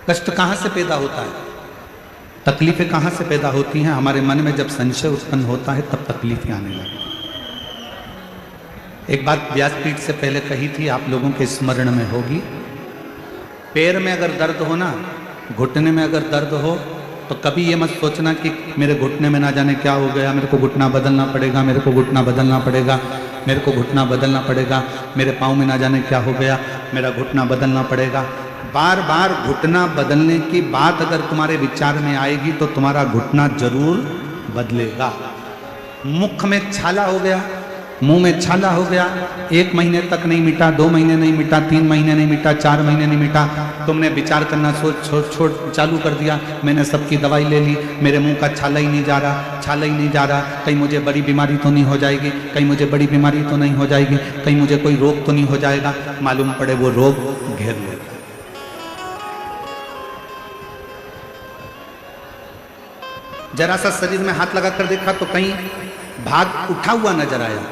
कष्ट कहाँ से पैदा होता है, तकलीफें कहाँ से पैदा होती हैं? हमारे मन में जब संशय उत्पन्न होता है तब तकलीफें आने लगती हैं। एक बात व्यासपीठ से पहले कही थी, आप लोगों के स्मरण में होगी। पैर में अगर दर्द हो ना, घुटने में अगर दर्द हो, तो कभी ये मत सोचना कि मेरे घुटने में ना जाने क्या हो गया, मेरे को घुटना बदलना पड़ेगा, मेरे को घुटना बदलना पड़ेगा, मेरे को घुटना बदलना पड़ेगा, मेरे पाँव में ना जाने क्या हो गया, मेरा घुटना बदलना पड़ेगा। बार बार घुटना बदलने की बात अगर तुम्हारे विचार में आएगी तो तुम्हारा घुटना जरूर बदलेगा। मुख में छाला हो गया, मुंह में छाला हो गया, 1 महीने तक नहीं मिटा, 2 महीने नहीं मिटा, 3 महीने नहीं मिटा, 4 महीने नहीं मिटा, तुमने विचार करना छोड़ चालू कर दिया, मैंने सबकी दवाई ले ली, मेरे मुंह का छाला ही नहीं जा रहा, छाला ही नहीं जा रहा, कहीं मुझे बड़ी बीमारी तो नहीं हो जाएगी, कहीं मुझे बड़ी बीमारी तो नहीं हो जाएगी, कहीं मुझे कोई रोग तो नहीं हो जाएगा। मालूम पड़े वो रोग घेर लेगा। जरा सा शरीर में हाथ लगा कर देखा तो कहीं भाग उठा हुआ नजर आया।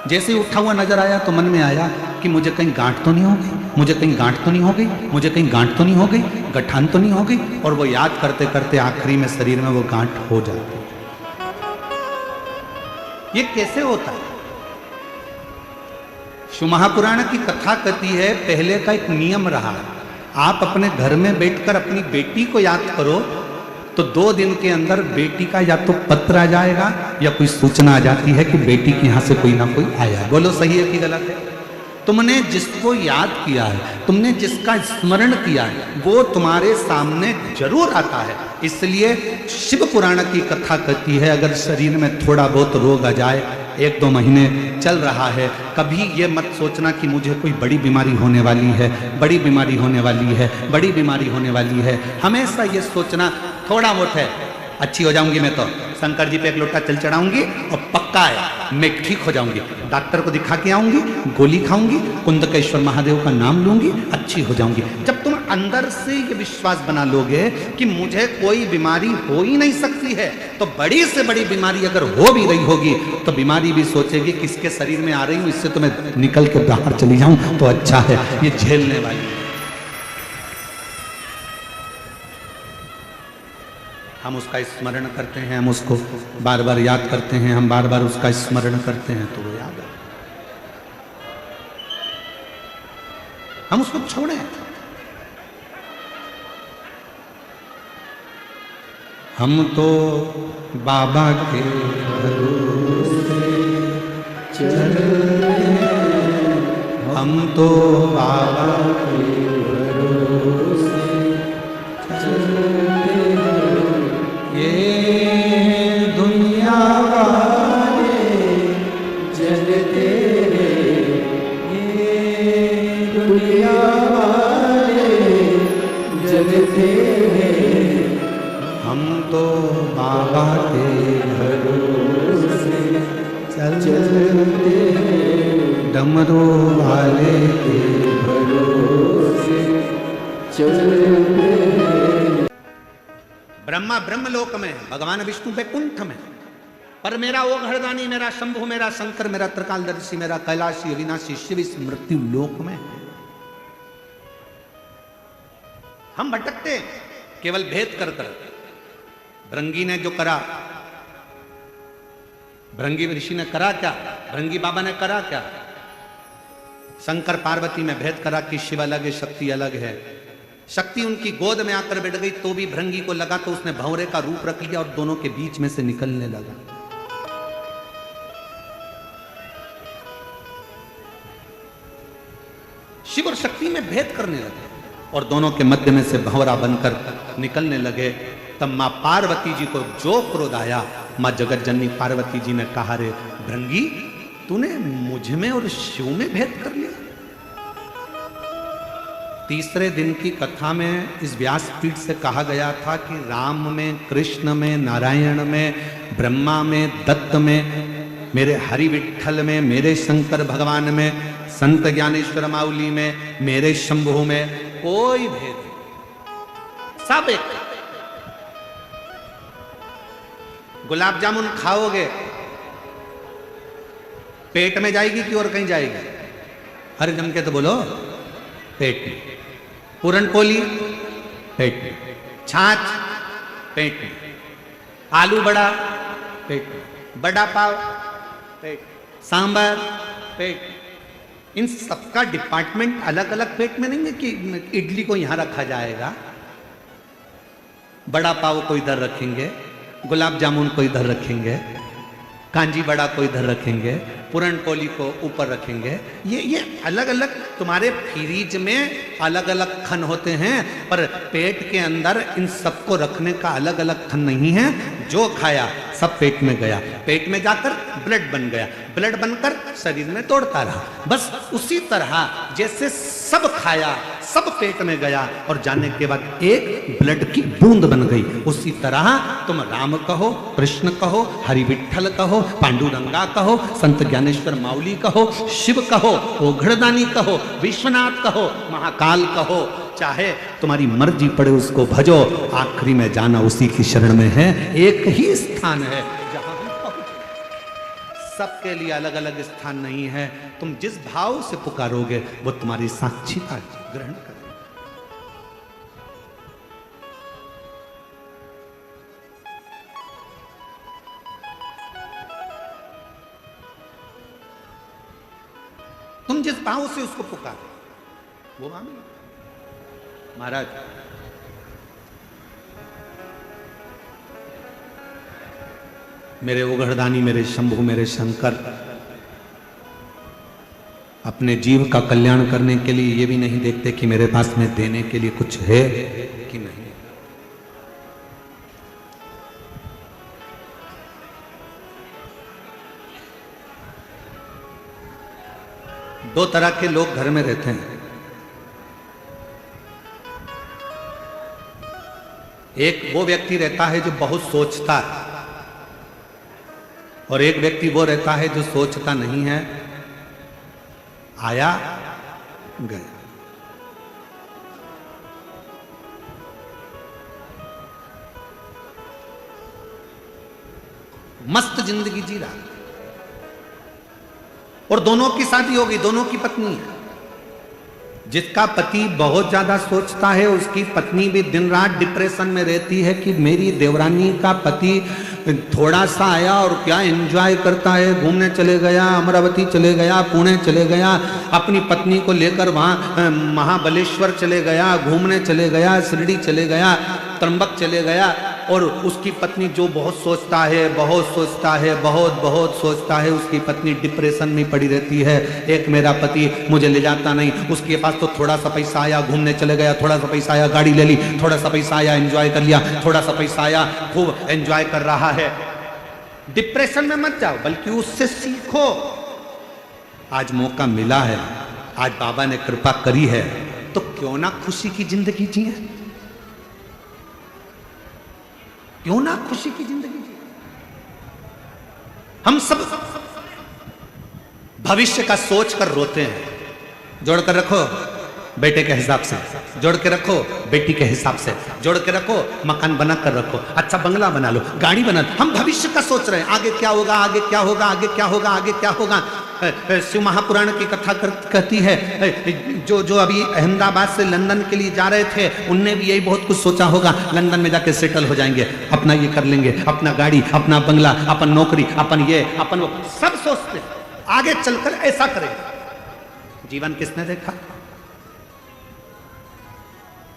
जैसे ही उठा हुआ नजर आया तो मन में आया कि मुझे कहीं गांठ तो नहीं हो गई, मुझे कहीं गांठ तो नहीं हो गई, मुझे कहीं गांठ तो नहीं हो गई, गठान तो नहीं हो गई। और वो याद करते करते आखिरी में शरीर में वो गांठ हो जाती। ये कैसे होता है? शिव महापुराण की कथा कहती है, पहले का एक नियम रहा, आप अपने घर में बैठकर अपनी बेटी को याद करो तो 2 दिन के अंदर बेटी का या तो पत्र आ जाएगा या कोई सूचना आ जाती है कि बेटी के यहां से कोई ना कोई आया है। बोलो सही है कि गलत है? तुमने जिसको याद किया है, तुमने जिसका स्मरण किया है, वो तुम्हारे सामने जरूर आता है। इसलिए शिव पुराण की कथा कहती है, अगर शरीर में थोड़ा बहुत रोग आ जाए, 1-2 महीने चल रहा है, कभी ये मत सोचना कि मुझे कोई बड़ी बीमारी होने वाली है, बड़ी बीमारी होने वाली है, बड़ी बीमारी होने वाली है। हमेशा ये सोचना थोड़ा बहुत है, अच्छी हो जाऊंगी मैं तो शंकर जी पे 1 लोटा जल चढ़ाऊंगी और पक्का है मैं ठीक हो जाऊंगी, डॉक्टर को दिखा के आऊंगी, गोली खाऊंगी, कुंदकेश्वर महादेव का नाम लूंगी, अच्छी हो जाऊंगी। जब तुम अंदर से ये विश्वास बना लोगे कि मुझे कोई बीमारी हो ही नहीं सकती है, तो बड़ी से बड़ी बीमारी अगर हो भी रही होगी तो बीमारी भी सोचेगी किसके शरीर में आ रही हूं, इससे तो मैं निकल के बाहर चली जाऊं तो अच्छा है, ये झेलने वाली है। हम उसका स्मरण करते हैं, हम उसको बार बार याद करते हैं, हम बार बार उसका स्मरण करते हैं तो वो याद है। हम उसको छोड़ें। हम तो बाबा के भरोसे चलते हैं, हम तो बाबा के भरोसे चलते हैं। ये दुनिया वाले जलते हैं, ये दुनिया वाले जलते हैं, हम तो बाबा के भरोसे चलते हैं, डमरू वाले के भरोसे चलते हैं। ब्रह्मा ब्रह्मलोक में, भगवान विष्णु बैकुंठ में, पर मेरा वो घरदानी, मेरा शंभु, मेरा शंकर, मेरा त्रिकालदर्शी, मेरा कैलाशी अविनाशी शिव इस मृत्यु लोक में। हम भटकते केवल भेद कर कर। भृंगी ने जो करा, भृंगी ऋषि ने करा क्या, भृंगी बाबा ने करा क्या? शंकर पार्वती में भेद करा कि शिव अलग है, शक्ति अलग है। शक्ति उनकी गोद में आकर बैठ गई तो भी भृंगी को लगा तो उसने भंवरे का रूप रख लिया और दोनों के बीच में से निकलने लगा। शिव और शक्ति में भेद करने लगे और दोनों के मध्य में से भंवरा बनकर निकलने लगे। तब मां पार्वती जी को जो क्रोध आया, मां जगत जननी पार्वती जी ने कहा, रे भृंगी, तूने मुझ में और शिव में भेद कर लिया। तीसरे दिन की कथा में इस व्यासपीठ से कहा गया था कि राम में, कृष्ण में, नारायण में, ब्रह्मा में, दत्त में, मेरे हरि विठ्ठल में, मेरे शंकर भगवान में, संत ज्ञानेश्वर माउली में, मेरे शंभु में कोई भेद नहीं, सब एक। गुलाब जामुन खाओगे पेट में जाएगी कि और कहीं जाएगी? अरे जम के तो बोलो, पेट में। पूरन पोली पेट में, छाछ पेट में, आलू बड़ा पेट में, बड़ा पाव पेट, सांभर पेट। इन सबका डिपार्टमेंट अलग अलग पेट में नहीं है कि इडली को यहां रखा जाएगा, बड़ा पाव को इधर रखेंगे, गुलाब जामुन को इधर रखेंगे, कांजी बड़ा को इधर रखेंगे, पूरन पोली को ऊपर रखेंगे। ये अलग अलग तुम्हारे फ्रीज में अलग अलग खन होते हैं, पर पेट के अंदर इन सबको रखने का अलग अलग खन नहीं है। जो खाया सब पेट में गया, पेट में जाकर ब्लड बन गया, ब्लड बनकर शरीर में दौड़ता रहा। बस उसी तरह जैसे सब खाया सब पेट में गया और जाने के बाद एक ब्लड की बूंद बन गई, उसी तरह तुम राम कहो, कृष्ण कहो, हरि विठ्ठल कहो, पांडुरंगा कहो, संत ज्ञानेश्वर माउली कहो, शिव कहो, ओघड़दानी कहो, विश्वनाथ कहो, महाकाल कहो, चाहे तुम्हारी मर्जी पड़े उसको भजो, आखिरी में जाना उसी की शरण में है। एक ही स्थान है जहां हम पहुंचे, सबके लिए अलग अलग स्थान नहीं है। तुम जिस भाव से पुकारोगे वो तुम्हारी साक्षीता ग्रहण करें। तुम जिस भाव से उसको पुकारो वो मानो। महाराज मेरे ओघड़दानी, मेरे शंभु, मेरे शंकर अपने जीव का कल्याण करने के लिए ये भी नहीं देखते कि मेरे पास में देने के लिए कुछ है कि नहीं। दो तरह के लोग घर में रहते हैं, एक वो व्यक्ति रहता है जो बहुत सोचता है और एक व्यक्ति वो रहता है जो सोचता नहीं है, आया गया। मस्त जिंदगी जी रहा और दोनों की शादी होगी, दोनों की पत्नी है। जिसका पति बहुत ज्यादा सोचता है उसकी पत्नी भी दिन रात डिप्रेशन में रहती है कि मेरी देवरानी का पति थोड़ा सा आया और क्या एंजॉय करता है, घूमने चले गया, अमरावती चले गया, पुणे चले गया, अपनी पत्नी को लेकर वहाँ महाबलेश्वर चले गया, घूमने चले गया, शिरडी चले गया, त्र्यंबक चले गया, और उसकी पत्नी जो बहुत सोचता है, बहुत सोचता है, बहुत बहुत सोचता है, उसकी पत्नी डिप्रेशन में पड़ी रहती है। एक मेरा पति मुझे ले जाता नहीं, उसके पास तो थोड़ा सा पैसा आया घूमने चले गया, थोड़ा सा पैसा आया गाड़ी ले ली, थोड़ा सा पैसा आया एंजॉय कर लिया, थोड़ा सा पैसा आया खूब एंजॉय कर रहा है। डिप्रेशन में मत जाओ, बल्कि उससे सीखो। आज मौका मिला है, आज बाबा ने कृपा करी है, तो क्यों ना खुशी की जिंदगी जिए, क्यों ना खुशी की जिंदगी जिए। हम सब भविष्य का सोच कर रोते हैं। जोड़ कर रखो बेटे के हिसाब से, जोड़ के रखो बेटी के हिसाब से, जोड़ के रखो मकान बना कर रखो, अच्छा बंगला बना लो, गाड़ी बना लो। हम भविष्य का सोच रहे हैं, आगे क्या होगा, आगे क्या होगा, आगे क्या होगा, आगे क्या होगा। शिव महापुराण की कथा कहती है, जो अभी अहमदाबाद से लंदन के लिए जा रहे थे उनने भी यही बहुत कुछ सोचा होगा, लंदन में जाके सेटल हो जाएंगे, अपना ये कर लेंगे, अपना गाड़ी, अपना बंगला, अपन नौकरी, अपन ये, अपन वो, सब सोचते आगे चलकर ऐसा करेंगे। जीवन किसने देखा?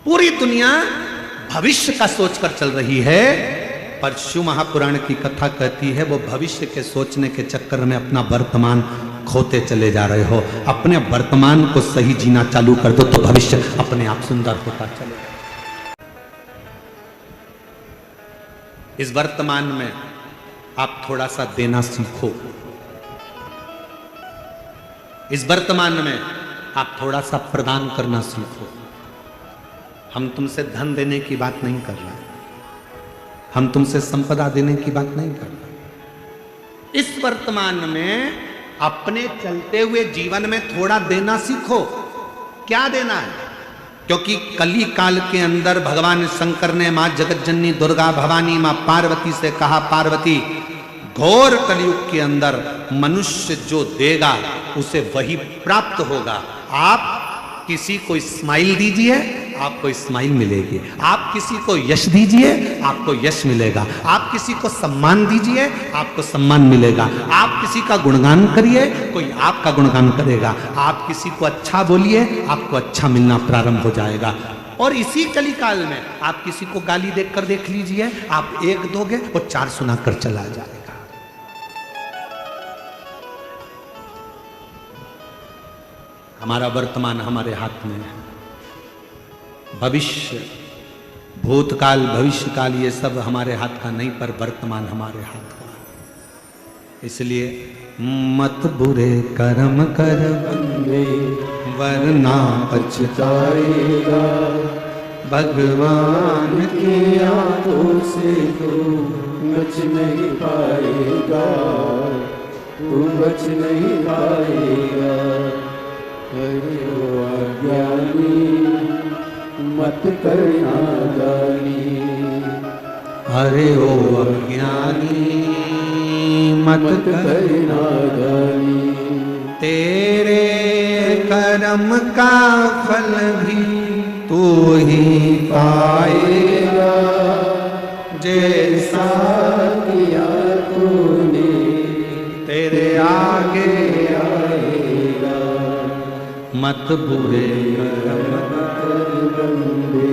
पूरी दुनिया भविष्य का सोचकर चल रही है, पर शिव महापुराण की कथा कहती है वो भविष्य के सोचने के चक्कर में अपना वर्तमान खोते चले जा रहे हो। अपने वर्तमान को सही जीना चालू कर दो तो भविष्य अपने आप सुंदर होता चलेगा। इस वर्तमान में आप थोड़ा सा देना सीखो, इस वर्तमान में आप थोड़ा सा प्रदान करना सीखो। हम तुमसे धन देने की बात नहीं कर रहे, हम तुमसे संपदा देने की बात नहीं कर रहे। इस वर्तमान में अपने चलते हुए जीवन में थोड़ा देना सीखो। क्या देना है? क्योंकि कली काल के अंदर भगवान शंकर ने मां जगतजननी दुर्गा भवानी मां पार्वती से कहा, पार्वती घोर कलयुग के अंदर मनुष्य जो देगा उसे वही प्राप्त होगा। आप किसी को स्माइल दीजिए, आपको स्माइल मिलेगी। आप किसी को यश दीजिए, आपको यश मिलेगा। आप किसी को सम्मान दीजिए, आपको सम्मान मिलेगा। आप किसी का गुणगान करिए, कोई आपका गुणगान करेगा। आप किसी को अच्छा बोलिए, आपको अच्छा मिलना प्रारंभ हो जाएगा। और इसी कलिकाल में आप किसी को गाली देकर देख लीजिए, आप एक दोगे और 4 सुनाकर चला जाएगा। हमारा वर्तमान हमारे हाथ में है। भविष्य, भूतकाल, भविष्यकाल ये सब हमारे हाथ का नहीं, पर वर्तमान हमारे हाथ का। इसलिए मत बुरे कर्म कर बंदे, वरना पछताएगा। भगवान की आंखों से तू बच नहीं पाएगा, तू बच नहीं पाएगा। अरे ओ अज्ञानी मत करना गाली, अरे ओ अज्ञानी मत करना गाली। तेरे कर्म का फल भी तू ही पाएगा, जैसा किया तूने तेरे आगे आएगा। मत बुरे कर्म कर बंदे,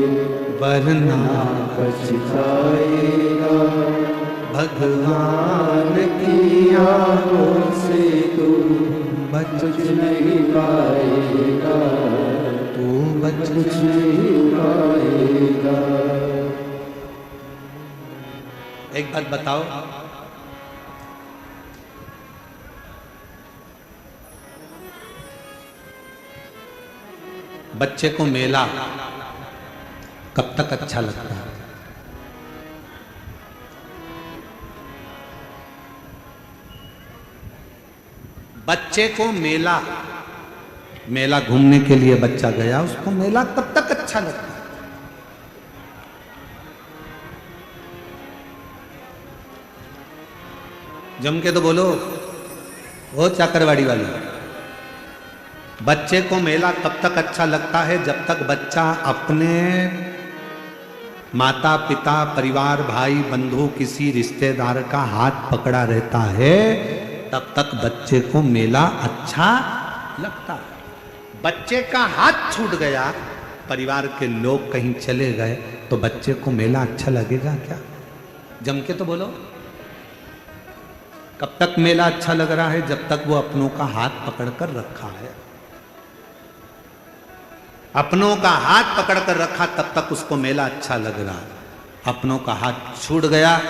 वरना पछताएगा। भगवान की आंखों से तू बच नहीं पाएगा, तू बच नहीं पाएगा। एक बात बताओ, बच्चे को मेला कब तक अच्छा लगता है? बच्चे को मेला, मेला घूमने के लिए बच्चा गया, उसको मेला तब तक अच्छा लगता है। जम के तो बोलो, वो चाकरवाड़ी वाली। बच्चे को मेला तब तक अच्छा लगता है जब तक बच्चा अपने माता पिता, परिवार, भाई बंधु, किसी रिश्तेदार का हाथ पकड़ा रहता है, तब तक बच्चे को मेला अच्छा लगता है। बच्चे का हाथ छूट गया, परिवार के लोग कहीं चले गए, तो बच्चे को मेला अच्छा लगेगा क्या? जम के तो बोलो। कब तक मेला अच्छा लग रहा है? जब तक वो अपनों का हाथ पकड़कर रखा है। अपनों का हाथ पकड़कर रखा तब तक उसको मेला अच्छा लग रहा है। अपनों का हाथ छूट गया,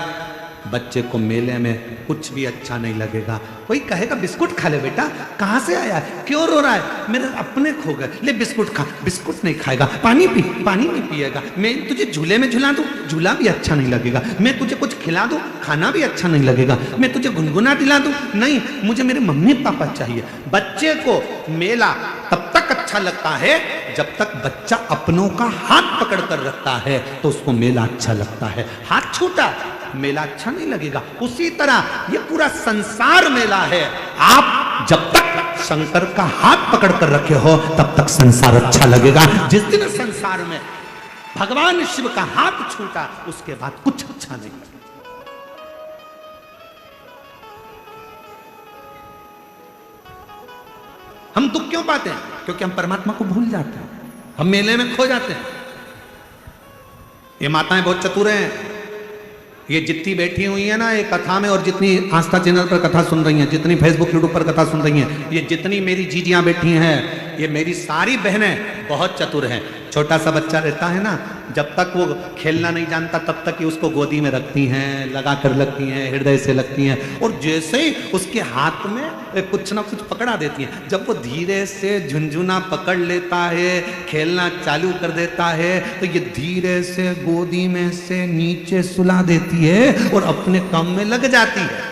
बच्चे को मेले में कुछ भी अच्छा नहीं लगेगा। कोई कहेगा बिस्कुट खा ले बेटा, कहाँ से आया है, क्यों रो रहा है? मेरे अपने खो गए, ले बिस्कुट खा। बिस्कुट नहीं खाएगा। पानी पी, पानी नहीं पिएगा। मैं तुझे झूले में झुला दूं, झूला भी अच्छा नहीं लगेगा। मैं तुझे कुछ खिला दूं, खाना भी अच्छा नहीं लगेगा। मैं तुझे गुनगुना दिला दूं, नहीं, मुझे मेरे मम्मी पापा चाहिए। बच्चे को मेला तब तक अच्छा लगता है जब तक बच्चा अपनों का हाथ पकड़ कर रखता है, तो उसको मेला अच्छा लगता है। हाथ छूटा, मेला अच्छा नहीं लगेगा। उसी तरह ये पूरा संसार मेला है। आप जब तक शंकर का हाथ पकड़ कर रखे हो, तब तक संसार अच्छा लगेगा। जिस दिन संसार में भगवान शिव का हाथ छूटा, उसके बाद कुछ अच्छा नहीं लगेगा। हम दुख क्यों पाते हैं? क्योंकि हम परमात्मा को भूल जाते हैं, हम मेले में खो जाते हैं। ये माताएं बहुत चतुर हैं। ये जितनी बैठी हुई है ना ये कथा में, और जितनी आस्था चैनल पर कथा सुन रही हैं, जितनी फेसबुक यूट्यूब पर कथा सुन रही हैं, ये जितनी मेरी जीजियां बैठी हैं, ये मेरी सारी बहनें बहुत चतुर हैं। छोटा सा बच्चा रहता है ना, जब तक वो खेलना नहीं जानता तब तक ही उसको गोदी में रखती हैं, लगा कर लगती हैं, हृदय से लगती हैं, और जैसे ही उसके हाथ में कुछ ना कुछ पकड़ा देती हैं, जब वो धीरे से झुनझुना पकड़ लेता है, खेलना चालू कर देता है, तो ये धीरे से गोदी में से नीचे सुला देती है और अपने काम में लग जाती है।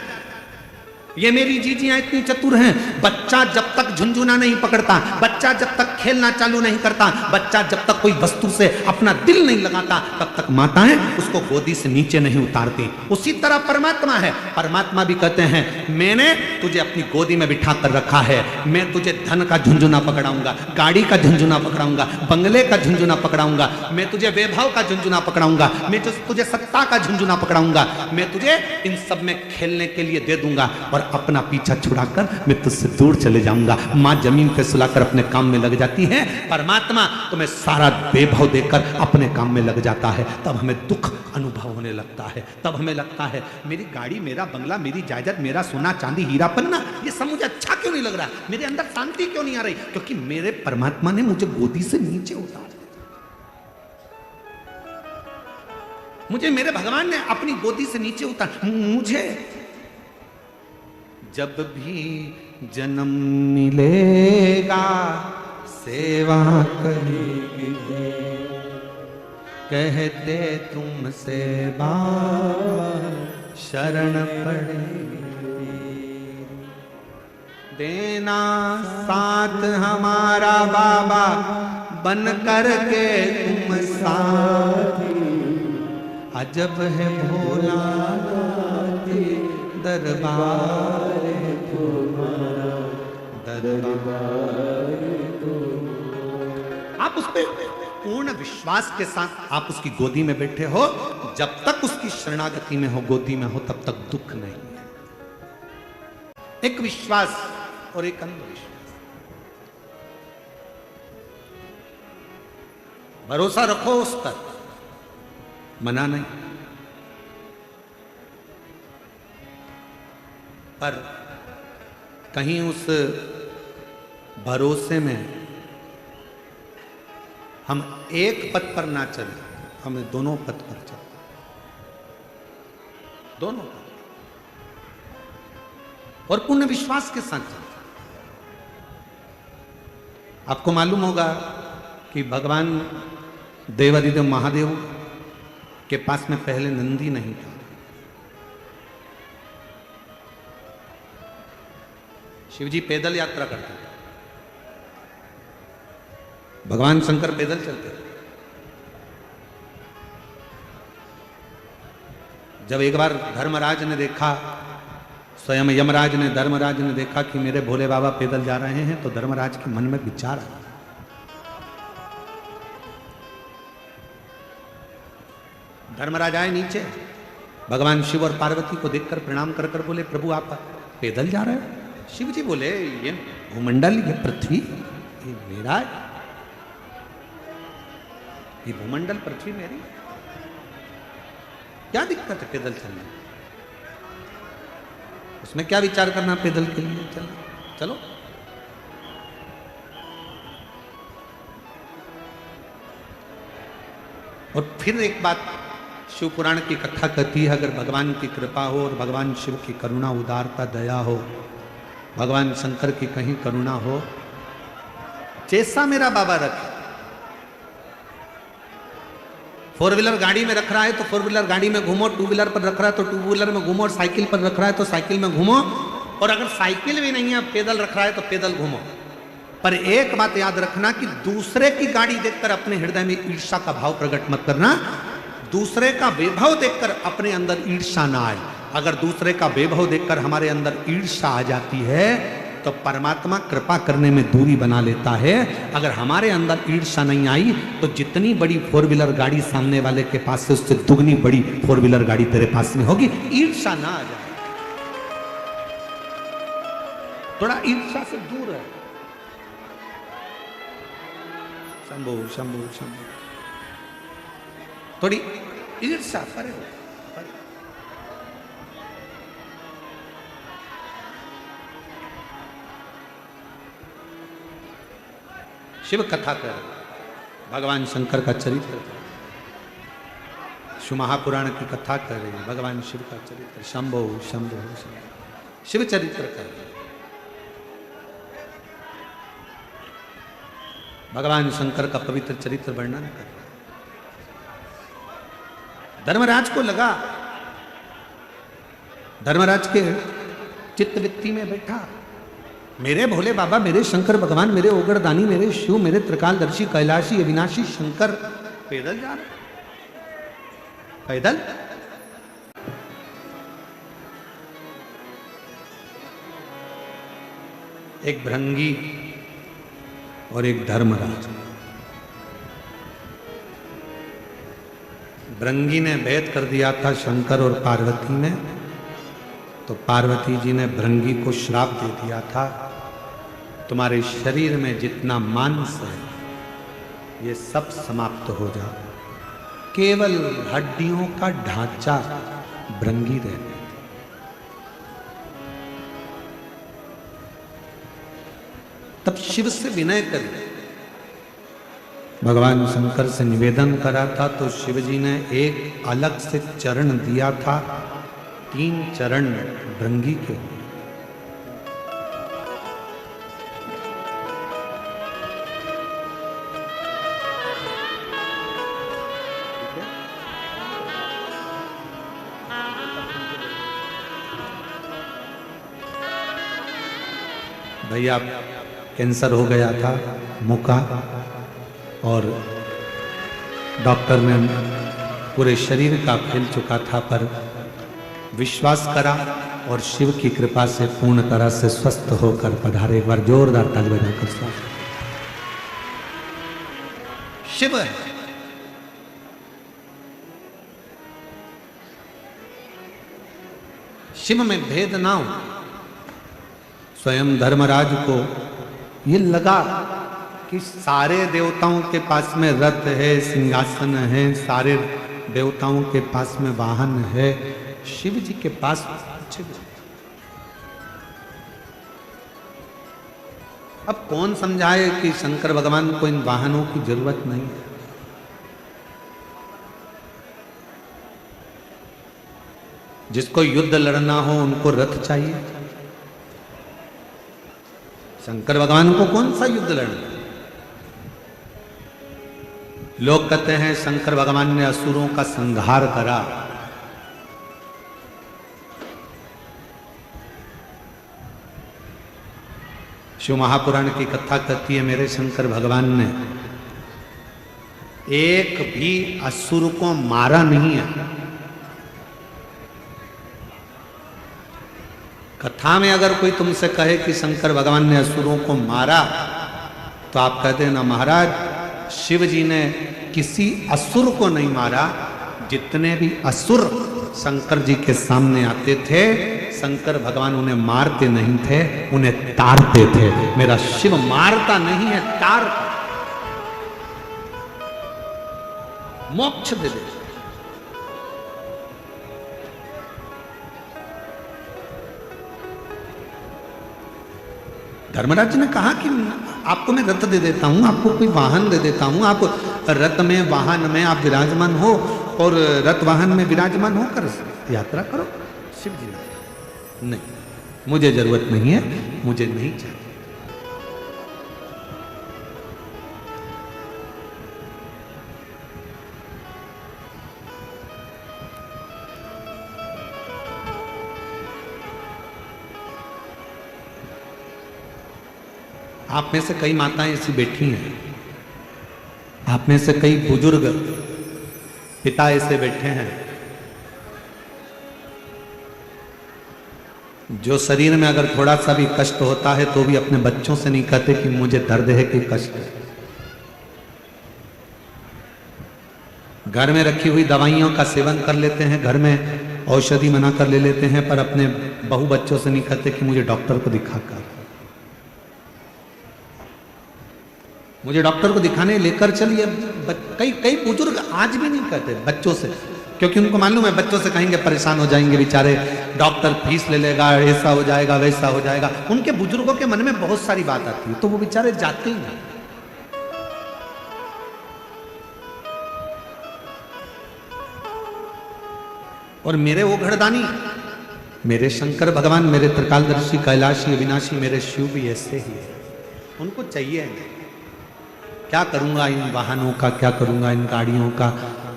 ये मेरी जीजियां इतनी चतुर हैं, बच्चा जब तक झुनझुना नहीं पकड़ता, बच्चा जब तक खेलना चालू नहीं करता, बच्चा जब तक कोई वस्तु से अपना दिल नहीं लगाता, तब तक माताएं उसको गोदी से नीचे नहीं उतारती। उसी तरह परमात्मा है। परमात्मा भी कहते हैं मैंने तुझे अपनी गोदी में बिठा कर रखा है, मैं तुझे धन का झुनझुना पकड़ाऊंगा, गाड़ी का झुनझुना पकड़ाऊंगा, बंगले का झुनझुना पकड़ाऊंगा, मैं तुझे वैभव का झुनझुना पकड़ाऊंगा, मैं तुझे सत्ता का झुनझुना पकड़ाऊंगा, मैं तुझे इन सब में खेलने के लिए दे दूंगा और अपना पीछा छुड़ाकर मैं तुझसे दूर चले जाऊंगा। मां जमीन पे सुलाकर अपने काम में लग जाती है, परमात्मा तुम्हें सारा वैभव देकर अपने काम में लग जाता है। तब हमें दुख अनुभव होने लगता है, तब हमें लगता है मेरी गाड़ी, मेरा बंगला, मेरी जायदाद, मेरा सोना चांदी हीरा पन्ना, ये सब मुझे अच्छा क्यों नहीं लग रहा, मेरे अंदर शांति क्यों नहीं आ रही, क्योंकि मेरे परमात्मा ने मुझे गोदी से नीचे उतार, मुझे मेरे भगवान ने अपनी गोदी से नीचे उतार। मुझे जब भी जन्म मिलेगा सेवा करेगी, कहते तुमसे बाबा शरण पड़ेगी, देना साथ हमारा बाबा बन कर के तुम साथी, अजब है भोला दरबार तुम्हारा, दरबार आप उस पे पूर्ण विश्वास के साथ आप उसकी गोदी में बैठे हो, जब तक उसकी शरणागति में हो, गोदी में हो, तब तक दुख नहीं है। एक विश्वास और एक अंधविश्वास। भरोसा रखो उस पर, मना नहीं, पर कहीं उस भरोसे में हम एक पथ पर ना चले, हमें दोनों पथ पर चलना, दोनों पथ, और पूर्ण विश्वास के साथ चलना। आपको मालूम होगा कि भगवान देवादिदेव महादेव के पास में पहले नंदी नहीं था। शिवजी पैदल यात्रा करते थे, भगवान शंकर पैदल चलते थे। जब एक बार धर्मराज ने देखा, स्वयं यमराज ने, धर्मराज ने देखा कि मेरे भोले बाबा पैदल जा रहे हैं, तो धर्मराज के मन में विचार आया, धर्मराज आए नीचे, भगवान शिव और पार्वती को देखकर प्रणाम कर कर बोले प्रभु आप पैदल जा रहे हो? शिव जी बोले ये भूमंडल, ये पृथ्वी, ये मेरा है, ये भूमंडल पृथ्वी मेरी, क्या दिक्कत है पैदल चलने, उसमें क्या विचार करना पैदल के लिए, चलना, चलो। और फिर एक बात शिव पुराण की कथा कहती है, अगर भगवान की कृपा हो और भगवान शिव की करुणा, उदारता, दया हो, भगवान शंकर की कहीं करुणा हो, जैसा मेरा बाबा रखे, फोर व्हीलर गाड़ी में रख रहा है तो फोर व्हीलर गाड़ी में घूमो, टू व्हीलर पर रख रहा है तो टू व्हीलर में घूमो, और साइकिल पर रख रहा है तो साइकिल में घूमो, और अगर साइकिल भी नहीं है पैदल रख रहा है तो पैदल घूमो। पर एक बात याद रखना कि दूसरे की गाड़ी देखकर अपने हृदय में ईर्ष्या का भाव प्रकट मत करना, दूसरे का वैभव देखकर अपने अंदर ईर्ष्या ना आए। अगर दूसरे का वैभव देखकर हमारे अंदर ईर्ष्या आ जाती है तो परमात्मा कृपा करने में दूरी बना लेता है। अगर हमारे अंदर ईर्ष्या नहीं आई तो जितनी बड़ी फोर व्हीलर गाड़ी सामने वाले के पास से, उससे दुगनी बड़ी फोर व्हीलर गाड़ी तेरे पास में होगी। ईर्ष्या ना आ जाए, थोड़ा ईर्ष्या से दूर है। शंभो शंभो शंभो, थोड़ी ईर्ष्या परे हो। शिव कथा कर, भगवान शंकर का चरित्र, शिव महापुराण की कथा कर रही है, भगवान शिव का चरित्र, शंभो शंभो शंभो, शिव चरित्र कर, भगवान शंकर का पवित्र चरित्र वर्णन कर। धर्मराज को लगा, धर्मराज के चित्तवृत्ति में बैठा, मेरे भोले बाबा, मेरे शंकर भगवान, मेरे ओगरदानी, मेरे शिव, मेरे त्रिकालदर्शी कैलाशी अविनाशी शंकर पैदल जा रहे, पैदल। एक भृंगी और एक धर्मराज। भृंगी ने भेद कर दिया था शंकर और पार्वती में, तो पार्वती जी ने भृंगी को श्राप दे दिया था, तुम्हारे शरीर में जितना मांस है ये सब समाप्त हो जाए, केवल हड्डियों का ढांचा भृंगी रहे। तब शिव से विनय कर भगवान शंकर से निवेदन करा था, तो शिव जी ने एक अलग से चरण दिया था, 3 चरण भृंगी के। भैया कैंसर हो गया था मुंह का, और डॉक्टर ने पूरे शरीर का फैल चुका था, पर विश्वास करा और शिव की कृपा से पूर्ण तरह से स्वस्थ होकर पधारे। एक बार जोरदार ताली बजाकर स्वागत। शिव है, शिव में भेद ना हो। स्वयं धर्मराज को ये लगा कि सारे देवताओं के पास में रथ है, सिंहासन है, सारे देवताओं के पास में वाहन है, शिव जी के पास कुछ भी। अब कौन समझाए कि शंकर भगवान को इन वाहनों की जरूरत नहीं है। जिसको युद्ध लड़ना हो उनको रथ चाहिए, शंकर भगवान को कौन सा युद्ध लड़ना। लोग कहते हैं शंकर भगवान ने असुरों का संहार करा, शिव महापुराण की कथा कहती है मेरे शंकर भगवान ने एक भी असुर को मारा नहीं है। कथा में अगर कोई तुमसे कहे कि शंकर भगवान ने असुरों को मारा, तो आप कहते हैं ना महाराज, शिव जी ने किसी असुर को नहीं मारा। जितने भी असुर शंकर जी के सामने आते थे, शंकर भगवान उन्हें मारते नहीं थे, उन्हें तारते थे। मेरा शिव मारता नहीं है, तारता, मोक्ष दे दे। धर्मराज ने कहा कि आपको मैं रथ दे देता हूं, आपको कोई वाहन दे देता हूं, आप रथ में वाहन में आप विराजमान हो और रथ वाहन में विराजमान होकर यात्रा करो। शिव जी ने नहीं, मुझे जरूरत नहीं है, मुझे नहीं चाहिए। आप में से कई माताएं ऐसी बैठी हैं, आप में से कई बुजुर्ग पिता ऐसे बैठे हैं जो शरीर में अगर थोड़ा सा भी कष्ट होता है तो भी अपने बच्चों से नहीं कहते कि मुझे दर्द है कि कष्ट है। घर में रखी हुई दवाइयों का सेवन कर लेते हैं, घर में औषधि बना कर ले लेते हैं, पर अपने बहू बच्चों से नहीं कहते कि मुझे डॉक्टर को दिखाकर, मुझे डॉक्टर को दिखाने लेकर चलिए। कई बुजुर्ग आज भी नहीं कहते बच्चों से, क्योंकि उनको मालूम है बच्चों से कहेंगे परेशान हो जाएंगे बेचारे, डॉक्टर फीस ले लेगा, ऐसा हो जाएगा वैसा हो जाएगा। उनके बुजुर्गों के मन में बहुत सारी बात आती है, तो वो बेचारे जाते ही नहीं। और मेरे वो घरदानी, मेरे शंकर भगवान, मेरे त्रिकालदर्शी कैलाशी अविनाशी, मेरे शिव भी ऐसे ही है। उनको चाहिए नहीं, क्या करूंगा इन वाहनों का, क्या करूंगा इन गाड़ियों का,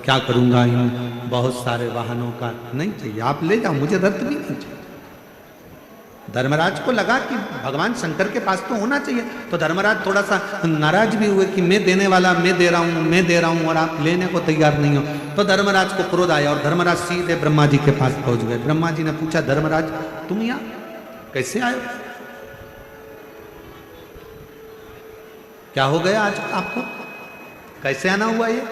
क्या करूंगा इन बहुत सारे वाहनों का, नहीं चाहिए। आप ले जाओ, मुझे रथ भी नहीं चाहिए। धर्मराज को लगा कि भगवान शंकर के पास तो होना चाहिए, तो धर्मराज थोड़ा सा नाराज भी हुए कि मैं देने वाला, मैं दे रहा हूँ और आप लेने को तैयार नहीं हो। तो धर्मराज को क्रोध आया और धर्मराज सीधे ब्रह्मा जी के पास पहुंच गए। ब्रह्मा जी ने पूछा, धर्मराज तुम यहाँ कैसे आए हो? क्या हो गया आज आपको, कैसे आना हुआ ये?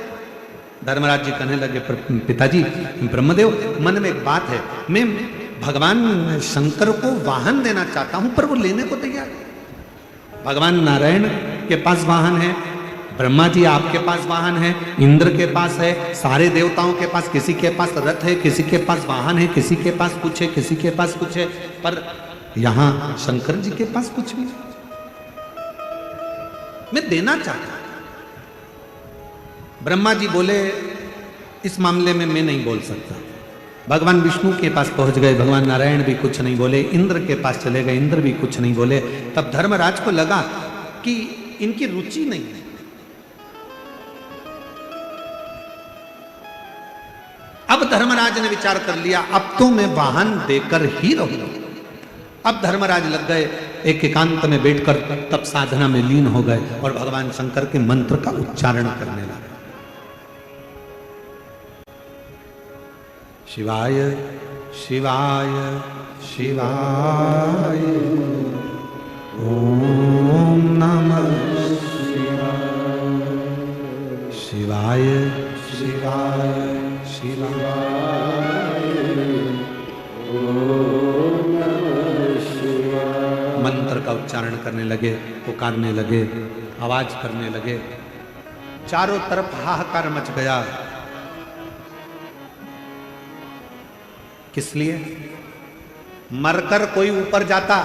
धर्मराज जी कहने लगे, पिताजी ब्रह्मदेव, मन में एक बात है, मैं भगवान शंकर को वाहन देना चाहता हूं पर वो लेने को तैयार है। भगवान नारायण के पास वाहन है, ब्रह्मा जी आपके पास वाहन है, इंद्र के पास है, सारे देवताओं के पास, किसी के पास रथ है, किसी के पास वाहन है, किसी के पास कुछ है, किसी के पास कुछ है, पर यहां शंकर जी के पास कुछ भी नहीं। मैं देना चाहता। ब्रह्मा जी बोले, इस मामले में मैं नहीं बोल सकता। भगवान विष्णु के पास पहुंच गए, भगवान नारायण भी कुछ नहीं बोले, इंद्र के पास चले गए, इंद्र भी कुछ नहीं बोले। तब धर्मराज को लगा कि इनकी रुचि नहीं है। अब धर्मराज ने विचार कर लिया, अब तो मैं वाहन देकर ही रहूंगा। अब धर्मराज लग गए, एक एकांत में बैठकर तब साधना में लीन हो गए और भगवान शंकर के मंत्र का उच्चारण करने लगे। शिवाय शिवाय शिवाय ओम नमः शिवाय शिवाय शिवाय ओम नमः शिवाय। मंत्र का उच्चारण करने लगे, पुकारने लगे, आवाज करने लगे। चारों तरफ हाहाकार मच गया। किस लिए? मरकर कोई ऊपर जाता,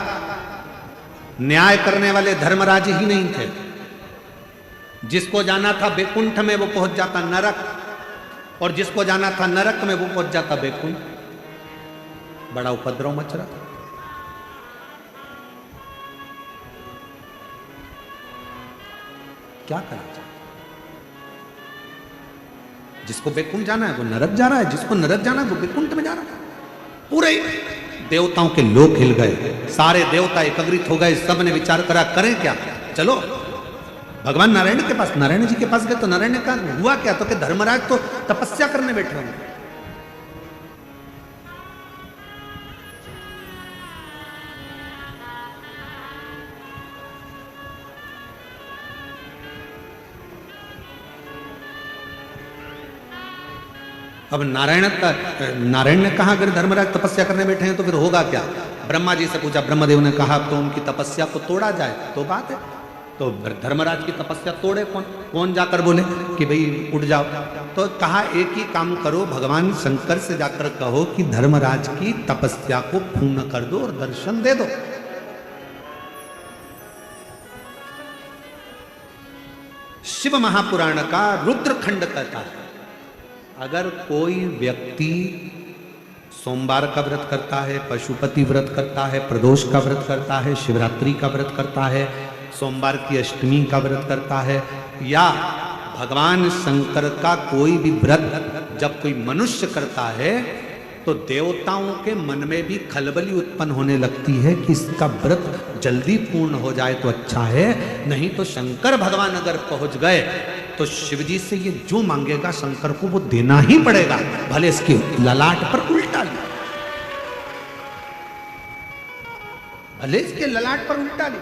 न्याय करने वाले धर्मराज ही नहीं थे। जिसको जाना था बैकुंठ में वो पहुंच जाता नरक, और जिसको जाना था नरक में वो पहुंच जाता बैकुंठ। बड़ा उपद्रव मच रहा। क्या करा जाए? जिसको बैकुंठ जाना है वो नरक जा रहा है, जिसको नरक जाना है वो बैकुंठ में जा रहा है। पूरे देवताओं के लोग हिल गए, सारे देवता एकत्रित हो गए। सब ने विचार करा, करें क्या? चलो भगवान नारायण के पास, नारायण जी के पास गए। तो नारायण ने कहा, हुआ क्या? तो कि धर्मराज तो तपस्या करने बैठे होंगे। अब नारायण ने कहा, अगर धर्मराज तपस्या करने बैठे हैं तो फिर होगा क्या? ब्रह्मा जी से पूछा। ब्रह्मदेव ने कहा, तो उनकी तपस्या को तोड़ा जाए तो बात है। तो धर्मराज की तपस्या तोड़े कौन जाकर बोले कि भाई उठ जाओ? तो कहा, एक ही काम करो, भगवान शंकर से जाकर कहो कि धर्मराज की तपस्या को पूर्ण कर दो और दर्शन दे दो। शिव महापुराण का रुद्रखंड कहता है, अगर कोई व्यक्ति सोमवार का व्रत करता है, पशुपति व्रत करता है, प्रदोष का व्रत करता है, शिवरात्रि का व्रत करता है, सोमवार की अष्टमी का व्रत करता है, या भगवान शंकर का कोई भी व्रत जब कोई मनुष्य करता है तो देवताओं के मन में भी खलबली उत्पन्न होने लगती है कि इसका व्रत जल्दी पूर्ण हो जाए तो अच्छा है, नहीं तो शंकर भगवान अगर पहुंच गए तो शिव जी से ये जो मांगेगा शंकर को वो देना ही पड़ेगा, भले इसके ललाट पर उल्टा ले, भले इसके ललाट पर उल्टा ले।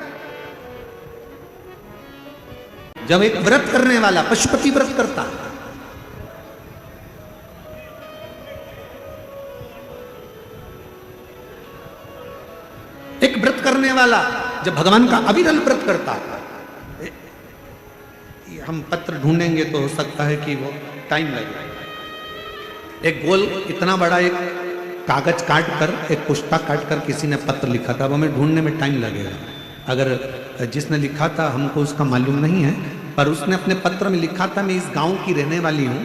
जब एक व्रत करने वाला पशुपति व्रत करता, एक व्रत करने वाला जब भगवान का अविरल व्रत करता, हम पत्र ढूंढेंगे तो हो सकता है कि वो टाइम लगे। एक गोल इतना बड़ा एक कागज काट कर, एक पुस्ता काट कर किसी ने पत्र लिखा था, अब हमें ढूंढने में टाइम लगेगा। अगर जिसने लिखा था हमको उसका मालूम नहीं है, पर उसने अपने पत्र में लिखा था, मैं इस गांव की रहने वाली हूं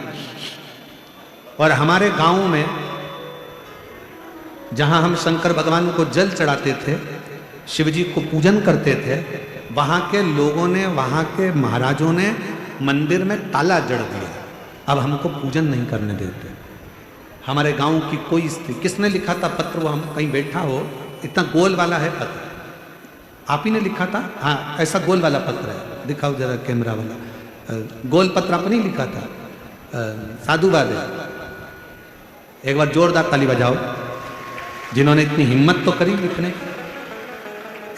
और हमारे गांव में जहां हम शंकर भगवान को जल चढ़ाते थे, शिव जी को पूजन करते थे, वहां के लोगों ने, वहां के महाराजों ने मंदिर में ताला जड़ दिया, अब हमको पूजन नहीं करने देते। हमारे गांव की कोई स्त्री, किसने लिखा था पत्र, वो हम कहीं बैठा हो इतना गोल वाला है पत्र, आप ही ने लिखा था? हाँ, ऐसा गोल वाला पत्र है, दिखाओ जरा कैमरा वाला। गोल पत्र आपने ही लिखा था। साधुवाद है। एक बार जोरदार ताली बजाओ जिन्होंने इतनी हिम्मत तो करी लिखने।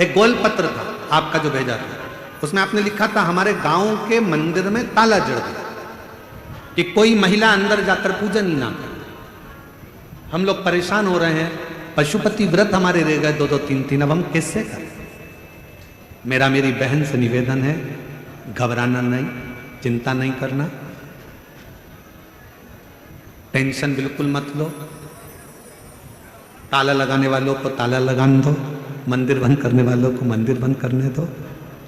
एक गोल पत्र था आपका जो भेजा था, उसमें आपने लिखा था हमारे गांव के मंदिर में ताला जड़ गया कि कोई महिला अंदर जाकर पूजन ही ना करे। हम लोग परेशान हो रहे हैं, पशुपति व्रत हमारे रह गए 2-2, 3-3, अब हम कैसे करें? मेरी बहन से निवेदन है, घबराना नहीं, चिंता नहीं करना, टेंशन बिल्कुल मत लो। ताला लगाने वालों को ताला लगाने दो, मंदिर बंद करने वालों को मंदिर बंद करने दो।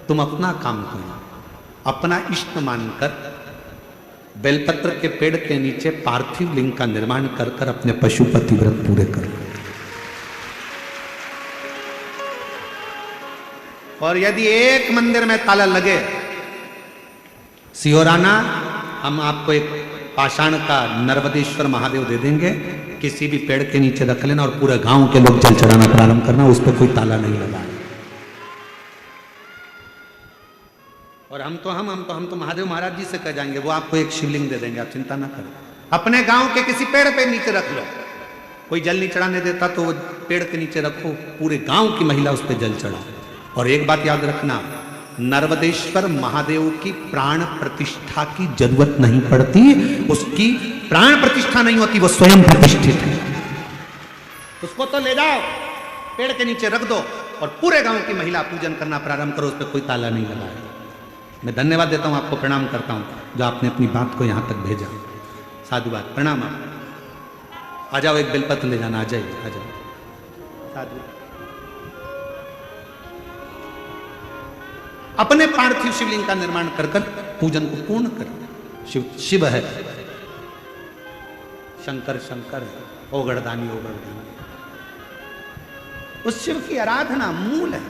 तुम अपना काम करो, अपना इष्ट मानकर बेलपत्र के पेड़ के नीचे पार्थिव लिंग का निर्माण कर कर अपने पशुपति व्रत पूरे करो। और यदि एक मंदिर में ताला लगे, सिहोराना, हम आपको एक पाषाण का नर्मदेश्वर महादेव दे देंगे, किसी भी पेड़ के नीचे रख लेना और पूरे गांव के लोग जल चढ़ाना प्रारंभ करना, उस पर कोई ताला नहीं लगा। और हम तो महादेव महाराज जी से कह जाएंगे, वो आपको एक शिवलिंग दे देंगे, आप चिंता ना करें। अपने गांव के किसी पेड़ पे नीचे रख लो, कोई जल नहीं चढ़ाने देता तो वो पेड़ के नीचे रखो, पूरे गांव की महिला उस पर जल चढ़ाओ। और एक बात याद रखना, नर्मदेश्वर महादेव की प्राण प्रतिष्ठा की जरूरत नहीं पड़ती, उसकी प्राण प्रतिष्ठा नहीं होती, वो स्वयं प्रतिष्ठित है। उसको तो ले जाओ, पेड़ के नीचे रख दो और पूरे गांव की महिला पूजन करना प्रारंभ करो, उस पर कोई ताला नहीं लगाए। मैं धन्यवाद देता हूं, आपको प्रणाम करता हूं जो आपने अपनी बात को यहां तक भेजा। साधुवाद, प्रणाम। आप आ जाओ, एक बेलपत्र ले जाना, आ जाइए, आ जाओ। साधु अपने पार्थिव शिवलिंग का निर्माण कर कर पूजन को पूर्ण करें। शिव शिव है, शंकर शंकर है, ओगड़दानी ओगड़दानी, उस शिव की आराधना मूल है।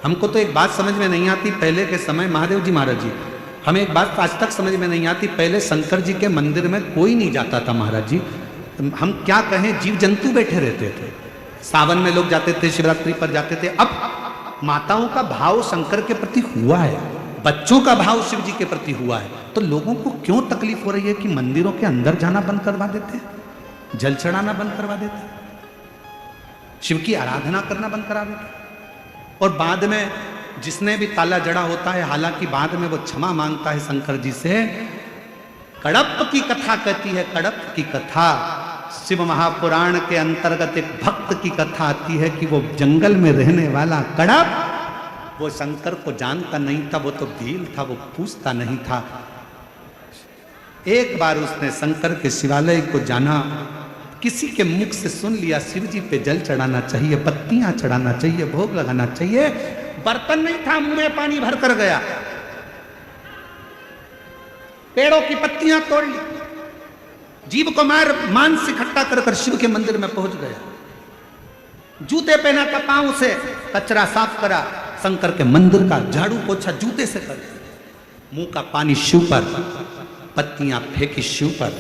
हमको तो एक बात समझ में नहीं आती, पहले के समय महादेव जी महाराज जी, हमें एक बात आज तक समझ में नहीं आती, पहले शंकर जी के मंदिर में कोई नहीं जाता था महाराज जी। हम क्या कहें, जीव जंतु बैठे रहते थे। सावन में लोग जाते थे, शिवरात्रि पर जाते थे। अब माताओं का भाव शंकर के प्रति हुआ है, बच्चों का भाव शिव जी के प्रति हुआ है, तो लोगों को क्यों तकलीफ हो रही है कि मंदिरों के अंदर जाना बंद करवा देते हैं, जल चढ़ाना बंद करवा देते हैं, शिव की आराधना करना बंद करा देते हैं। और बाद में जिसने भी ताला जड़ा होता है, हालांकि बाद में वो क्षमा मांगता है शंकर जी से। कड़प की कथा कहती है, कड़प की कथा, शिव महापुराण के अंतर्गत एक भक्त की कथा आती है कि वो जंगल में रहने वाला कड़प, वो शंकर को जानता नहीं था, वो तो भील था, वो पूछता नहीं था। एक बार उसने शंकर के शिवालय को जाना, किसी के मुख से सुन लिया शिव जी पे जल चढ़ाना चाहिए, पत्तियां चढ़ाना चाहिए, भोग लगाना चाहिए। बर्तन नहीं था, मुंह में पानी भर कर गया, पेड़ों की पत्तियां तोड़ ली, जीव को मार मांस इकट्ठा कर कर शिव के मंदिर में पहुंच गया। जूते पहना था, पांव से कचरा साफ करा, शंकर के मंदिर का झाड़ू पोछा जूते से कर, मुंह का पानी शिव पर, पत्तियां फेंकी शिव पर,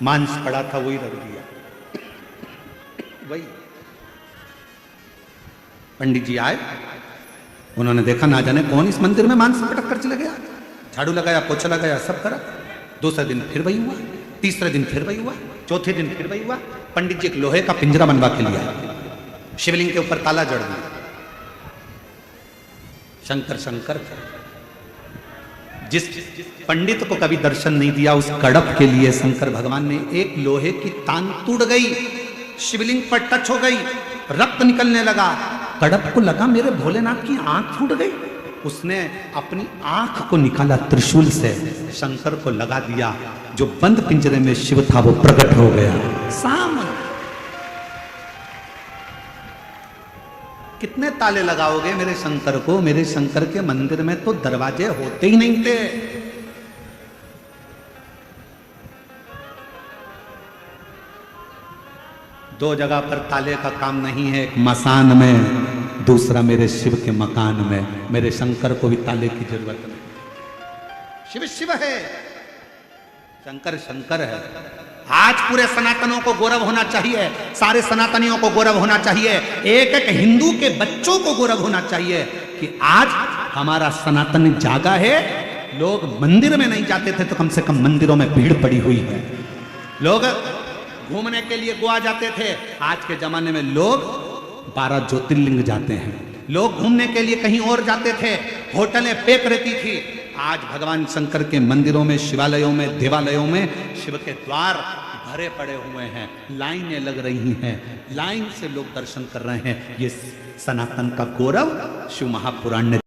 मांस पड़ा था वही रख दिया। वही पंडित जी आए, उन्होंने देखा ना जाने कौन इस मंदिर में मांस पटक कर चले गया, झाड़ू लगाया, पोछा लगाया, सब करा। दूसरे दिन फिर वही हुआ, तीसरे दिन फिर वही हुआ, चौथे दिन फिर वही हुआ। पंडित जी एक लोहे का पिंजरा बनवा के लिया, शिवलिंग के ऊपर ताला जड़ दिया। शंकर शंकर, जिस पंडित को कभी दर्शन नहीं दिया, उस कड़प के लिए शंकर भगवान ने एक लोहे की तान टूट गई, शिवलिंग पर टच हो गई, रक्त निकलने लगा। कड़प को लगा मेरे भोलेनाथ की आंख फूट गई, उसने अपनी आंख को निकाला त्रिशूल से, शंकर को लगा दिया। जो बंद पिंजरे में शिव था वो प्रकट हो गया सामने। कितने ताले लगाओगे मेरे शंकर को? मेरे शंकर के मंदिर में तो दरवाजे होते ही नहीं थे। दो जगह पर ताले का काम नहीं है, एक मसान में, दूसरा मेरे शिव के मकान में। मेरे शंकर को भी ताले की जरूरत नहीं। शिव शिव है, शंकर शंकर है। आज पूरे सनातनों को गौरव होना चाहिए, सारे सनातनियों को गौरव होना चाहिए, एक एक हिंदू के बच्चों को गौरव होना चाहिए कि आज हमारा सनातन जागा है। लोग मंदिर में नहीं जाते थे तो कम से कम मंदिरों में भीड़ पड़ी हुई है। लोग घूमने के लिए गोवा जाते थे, आज के जमाने में लोग 12 ज्योतिर्लिंग जाते हैं। लोग घूमने के लिए कहीं और जाते थे, होटलें पैक रहती थी। आज भगवान शंकर के मंदिरों में, शिवालयों में, देवालयों में शिव के द्वार भरे पड़े हुए हैं, लाइनें लग रही हैं, लाइन से लोग दर्शन कर रहे हैं। ये सनातन का गौरव शिव महापुराण ने